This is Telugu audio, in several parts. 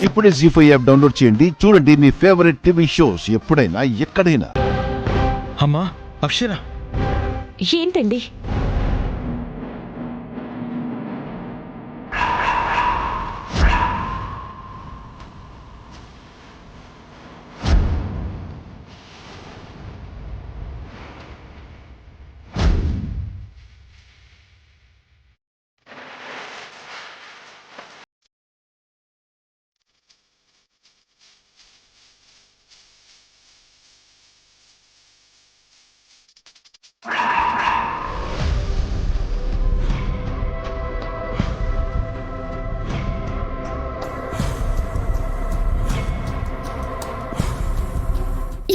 ఇప్పుడే జీ5 యాప్ డౌన్లోడ్ చేయండి. చూడండి మీ ఫేవరెట్ టీవీ షోస్ ఎప్పుడైనా ఎక్కడైనా. అమ్మా అక్షర, ఏంటండి?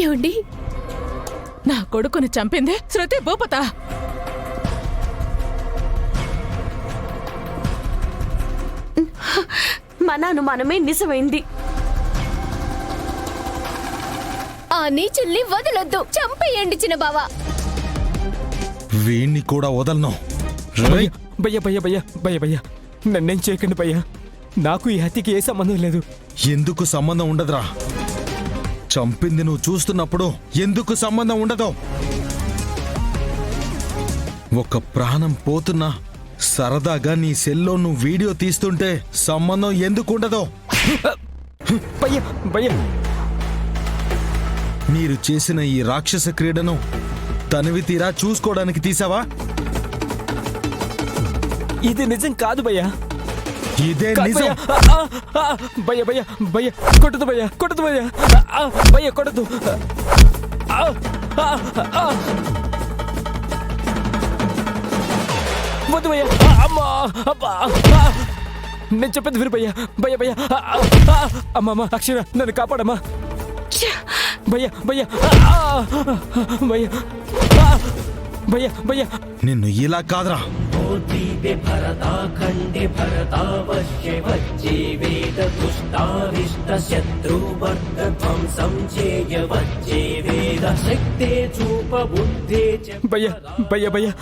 ఏమండి, నా కొడుకుని చంపింది శృతి భూపత. మన అనుమానమే నిజమైంది. ఆ నీచుల్ని వదలొద్దు, చంపేయండి చిన్న బావా. వీణ్ణి కూడా వదలను. భయ్యా భయ్యా భయ్యా భయ్యా భయ్యా నన్నేం చేయకండి భయ్యా. నాకు ఈ హత్యకి ఏ సంబంధం లేదు. ఎందుకు సంబంధం ఉండదురా? చంపింది నువ్వు చూస్తున్నప్పుడు ఎందుకు సంబంధం ఉండదు? ఒక ప్రాణం పోతున్నా సరదాగా నీ సెల్లో నువ్వు వీడియో తీస్తుంటే సంబంధం ఎందుకు ఉండదు? భయ్యా భయ్యా, మీరు చేసిన ఈ రాక్షస క్రీడను తనివి తీరా చూసుకోవడానికి తీసావా? ఇది నిజం కాదు భయ్యా. ఇదే కాదు నిజం. భయ్యా భయ్యా భయ్యా, కొట్టదు భయ్యా, కొట్టదు భయ్యా, భయ్యా కొట్టదు. వద్దు భయ్యా, అమ్మా అబ్బా. నేను చెప్పేది విరు భయ్యా. భయ్యా భయ్యా, అమ్మమ్మ అక్షర నన్ను కాపాడమ్మా. భయ్యా భయ్యా భయ్యా భయ్యా భయ్యా. నిన్ను ఇలా కాదురా. భయ్యా భయ్యా భయ్యా భయ్యా భయ్యా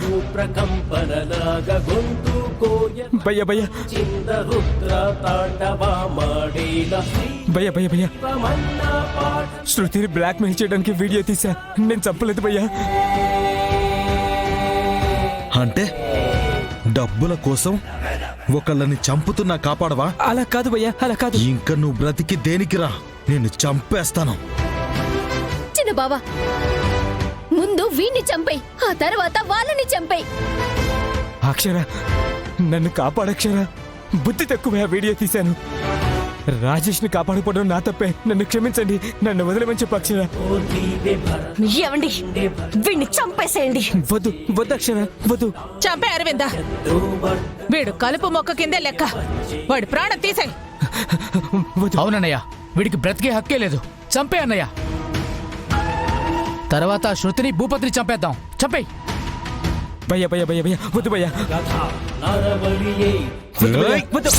భయ్యా భయ్యా భయ్యా, శృతిని బ్లాక్ మెయిల్ చేయడానికి వీడియో తీసా. నేను చంపలేదు భయ్యా. అంటే డబ్బుల కోసం ఒకళ్ళని చంపుతున్నా కాపాడవా? అలా కాదు భయ్యా, అలా కాదు. ఇంకా నువ్వు బ్రతికి దేనికిరా? నేను చంపేస్తాను. చిన్న బావా, ముందు వీణ్ణి చంపేయ్, ఆ తర్వాత వాళ్ళని చంపేయ్. అక్షర నన్ను కాపాడక్షర. బుద్ధి తక్కువ వీడియో తీశాను. రాజేష్ ని కాపాడుకోవడం నా తప్పే. నన్ను క్షమించండి. నన్ను వదిలేమని చెప్పు అక్షర. ఏమండి, వీడిని చంపేసేయండి. వద్దు వద్దు అక్షర, వద్దు. చంపే అరవింద. వీడు కలుపు మొక్క కిందే లెక్క. వాడి ప్రాణం తీసేయ్. వద్దు. అవునన్నయ్య, వీడికి బ్రతికే హక్కే లేదు. చంపే అన్నయ్య. తర్వాత శృతిని భూపతిని చంపేద్దాం. చంపేయ్. భయ్యా భయ్యా భయ్యా భయ్యా, వద్దు భయ్యా. వద్దు.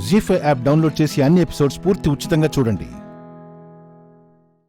జీ5 యాప్ డౌన్లోడ్ చేసి అన్ని ఎపిసోడ్స్ పూర్తి ఉచితంగా చూడండి.